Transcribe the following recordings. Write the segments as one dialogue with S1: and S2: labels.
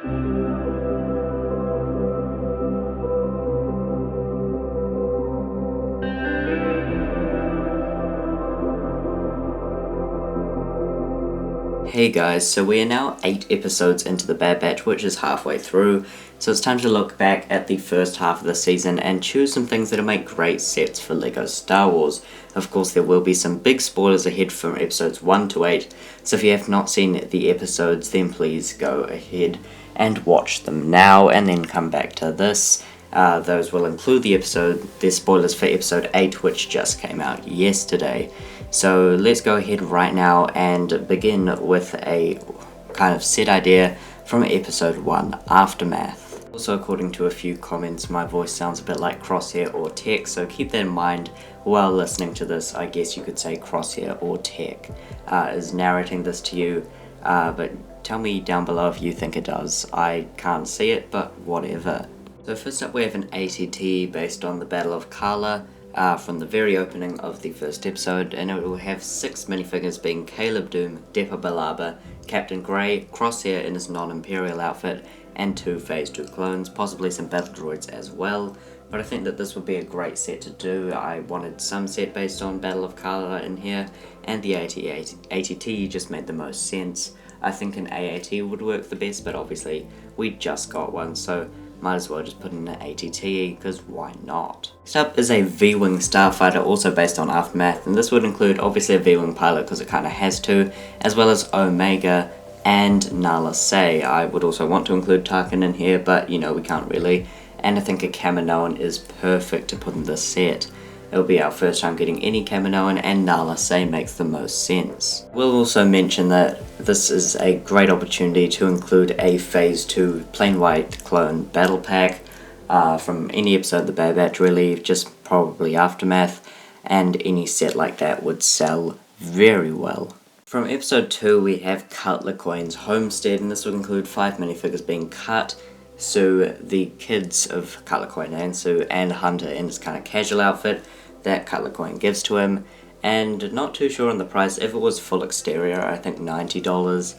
S1: Hey guys, so we are now 8 episodes into the Bad Batch, which is halfway through, so it's time to look back at the first half of the season and choose some things that'll make great sets for LEGO Star Wars. Of course, there will be some big spoilers ahead from episodes 1 to 8, so if you have not seen the episodes, then please go ahead and watch them now, and then come back to this. Those will include the spoilers for episode 8, which just came out yesterday. So let's go ahead right now and begin with a kind of set idea from episode 1, Aftermath. Also, according to a few comments, my voice sounds a bit like Crosshair or Tech, so keep that in mind while listening to this. I guess you could say Crosshair or Tech is narrating this to you, but tell me down below if you think it does. I can't see it, but whatever. So first up we have an ATT based on the Battle of Kala, from the very opening of the first episode, and it will have 6 minifigures being Caleb Doom, Depa Billaba, Captain Grey, Crosshair in his non-Imperial outfit, and 2 Phase 2 clones, possibly some battle droids as well. But I think that this would be a great set to do. I wanted some set based on Battle of Kala in here, and the ATT just made the most sense. I think an AAT would work the best, but obviously we just got one, so might as well just put in an ATT, because why not? Next up is a V-Wing Starfighter, also based on Aftermath, and this would include obviously a V-Wing pilot, because it kind of has to, as well as Omega and Nala Se. I would also want to include Tarkin in here, but you know, we can't really, and I think a Kaminoan is perfect to put in this set. It'll be our first time getting any Kaminoan, and Nala Se makes the most sense. We'll also mention that this is a great opportunity to include a Phase 2 plain white clone battle pack from any episode of the Bad Batch, really, just probably Aftermath, and any set like that would sell very well. From episode 2 we have Cut LaCoin's Homestead, and this would include 5 minifigures being cut. So the kids of Cut LaCoin and Sue, and Hunter in his kind of casual outfit that Cut LaCoin gives to him, and not too sure on the price. If it was full exterior, I think $90,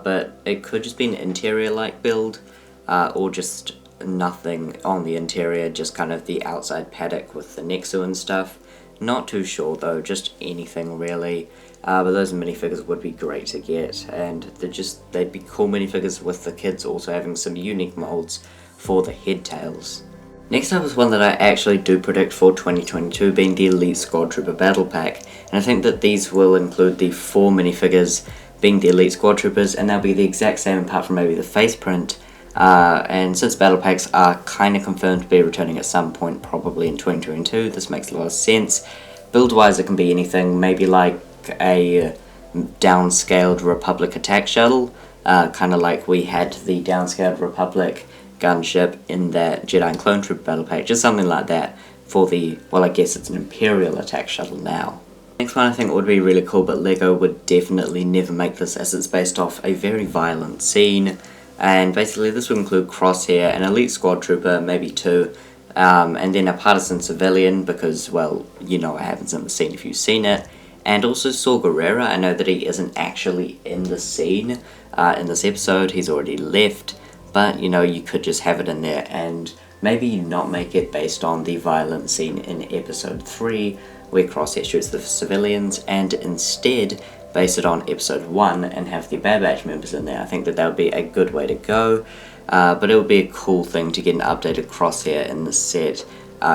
S1: but it could just be an interior like build, or just nothing on the interior, just kind of the outside paddock with the Nexu and stuff. Not too sure though, just anything really. But those minifigures would be great to get, and they'd be cool minifigures with the kids also having some unique molds for the head tails. Next up is one that I actually do predict for 2022, being the Elite Squad Trooper Battle Pack, and I think that these will include the 4 minifigures being the Elite Squad Troopers, and they'll be the exact same apart from maybe the face print, and since battle packs are kind of confirmed to be returning at some point probably in 2022, this makes a lot of sense. Build wise it can be anything, maybe like a downscaled Republic attack shuttle, kind of like we had the downscaled Republic gunship in that Jedi and Clone Trooper battle pack, just something like that for the, well, I guess it's an Imperial attack shuttle now. Next one I think would be really cool, but LEGO would definitely never make this as it's based off a very violent scene, and basically this would include Crosshair, an Elite Squad Trooper, maybe 2, and then a partisan civilian, because, well, you know what happens in the scene if you've seen it, and also Saw Gerrera. I know that he isn't actually in the scene in this episode, he's already left, but you know, you could just have it in there, and maybe not make it based on the violent scene in episode 3 where Crosshair shoots the civilians, and instead base it on episode 1 and have the Bad Batch members in there. I think that would be a good way to go, but it would be a cool thing to get an updated Crosshair in the set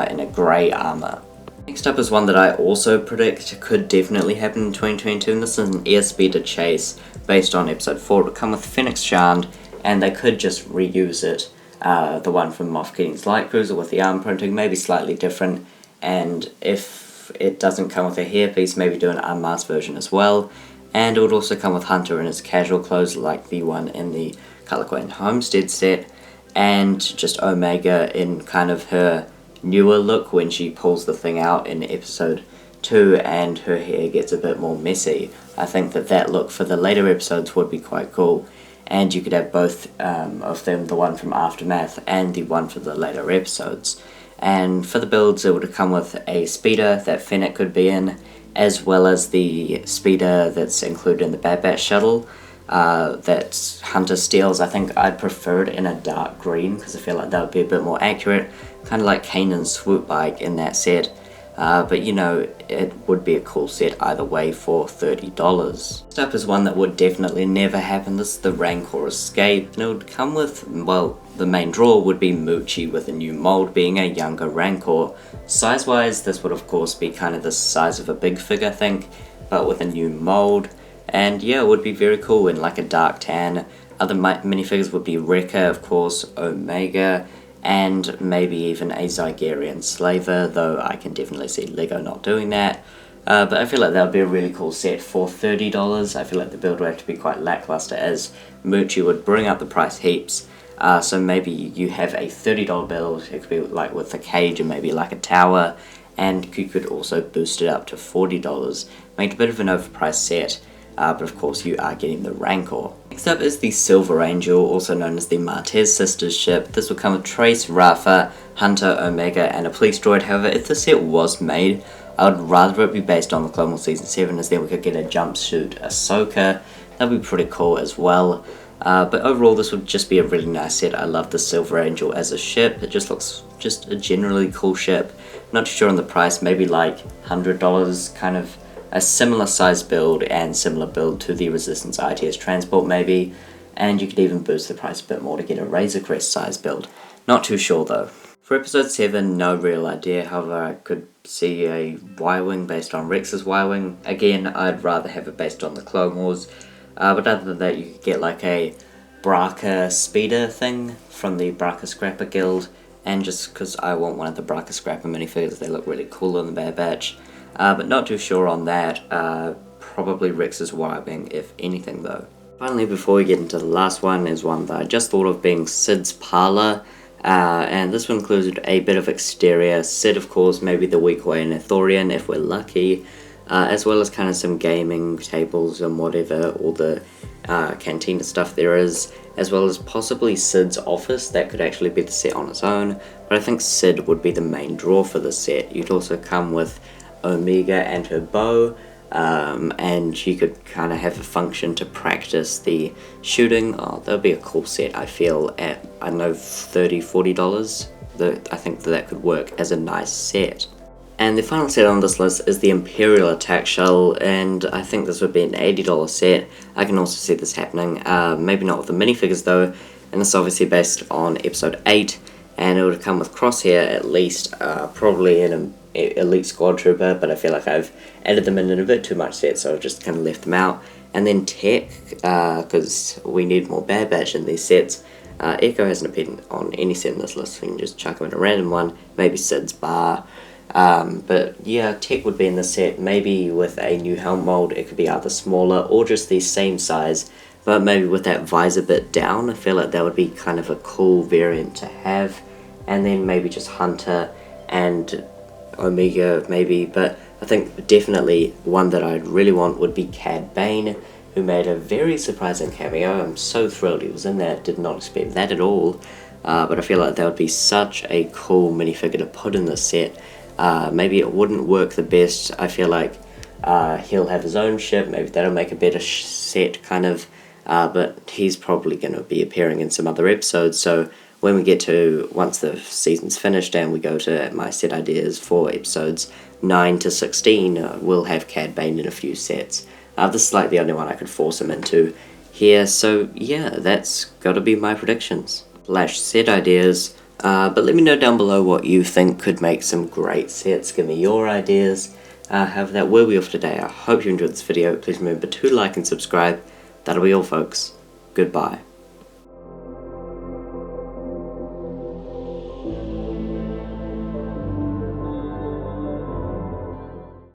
S1: in a grey armour. Next up is one that I also predict could definitely happen in 2022, and this is an airspeeder chase based on episode 4. It would come with Fennec Shand, and they could just reuse it, the one from Moff Gideon's Light Cruiser with the arm printing, maybe slightly different, and if it doesn't come with a hairpiece, maybe do an unmasked version as well. And it would also come with Hunter in his casual clothes like the one in the Cut LaCoin Homestead set, and just Omega in kind of her newer look when she pulls the thing out in episode 2 and her hair gets a bit more messy. I think that look for the later episodes would be quite cool. And you could have both of them, the one from Aftermath and the one for the later episodes. And for the builds, it would come with a speeder that Fennec could be in, as well as the speeder that's included in the Bad Batch shuttle. that Hunter steals. I think I'd prefer it in a dark green because I feel like that would be a bit more accurate, kind of like Kanan's swoop bike in that set. But you know, it would be a cool set either way for $30. Next up is one that would definitely never happen. This is the Rancor Escape, and it would come with, well, the main draw would be Moochie with a new mold being a younger Rancor. Size wise, this would of course be kind of the size of a big figure, I think, but with a new mold. And yeah, it would be very cool in like a dark tan. Other minifigures would be Wrecker, of course, Omega, and maybe even a Zygerian Slaver, though I can definitely see LEGO not doing that. But I feel like that would be a really cool set for $30. I feel like the build would have to be quite lackluster, as Moochie would bring up the price heaps. So maybe you have a $30 build, it could be like with a cage and maybe like a tower, and you could also boost it up to $40. Make it a bit of an overpriced set, but of course you are getting the Rancor. Next up is the Silver Angel, also known as the Martez Sisters ship. This will come with Trace, Rafa, Hunter, Omega, and a police droid. However, if the set was made, I would rather it be based on the Clone Wars Season 7, as then we could get a jumpsuit Ahsoka. That would be pretty cool as well. But overall, this would just be a really nice set. I love the Silver Angel as a ship. It just looks just a generally cool ship. Not too sure on the price, maybe like $100, kind of a similar size build and similar build to the Resistance ITS transport maybe. And you could even boost the price a bit more to get a Razor Crest size build. Not too sure though. For episode 7, no real idea. However, I could see a Y-Wing based on Rex's Y-Wing. Again, I'd rather have it based on the Clone Wars. But other than that, you could get like a Braka speeder thing from the Braka Scrapper Guild, and just because I want one of the Braka Scrapper minifigures, they look really cool in the Bad Batch. But not too sure on that. Probably Rex's Y-Wing, if anything though. Finally, before we get into the last one, is one that I just thought of, being Sid's Parlor. And this one includes a bit of exterior. Sid, of course, maybe the weak way in Ithorian if we're lucky. As well as kind of some gaming tables and whatever, all the cantina stuff there is, as well as possibly Sid's office. That could actually be the set on its own, but I think Sid would be the main draw for the set. You'd also come with Omega and her bow, and you could kind of have a function to practice the shooting. Oh, that would be a cool set, I feel, at, I don't know, $30, $40. I think that could work as a nice set. And the final set on this list is the Imperial Attack Shuttle, and I think this would be an $80 set. I can also see this happening, maybe not with the minifigures though, and this is obviously based on episode 8, and it would come with Crosshair at least, probably an Elite Squad Trooper, but I feel like I've added them in a bit too much set, so I've just kind of left them out. And then Tech, because we need more Bad Batch in these sets. Echo hasn't appeared on any set in this list, so you can just chuck them in a random one, maybe Sid's Bar. But yeah, Tech would be in the set, maybe with a new helm mold. It could be either smaller or just the same size, but maybe with that visor bit down. I feel like that would be kind of a cool variant to have. And then maybe just Hunter and Omega maybe, but I think definitely one that I'd really want would be Cad Bane, who made a very surprising cameo. I'm so thrilled he was in there, did not expect that at all. But I feel like that would be such a cool minifigure to put in the set. Maybe it wouldn't work the best. I feel like he'll have his own ship, maybe that'll make a better set kind of, but he's probably going to be appearing in some other episodes, so when we get to, once the season's finished and we go to my set ideas for episodes 9 to 16, we'll have Cad Bane in a few sets. This is like the only one I could force him into here, so yeah, that's got to be my predictions / set ideas. But let me know down below what you think could make some great sets. Give me your ideas. However, that will be all for today. I hope you enjoyed this video. Please remember to like and subscribe. That'll be all, folks. Goodbye.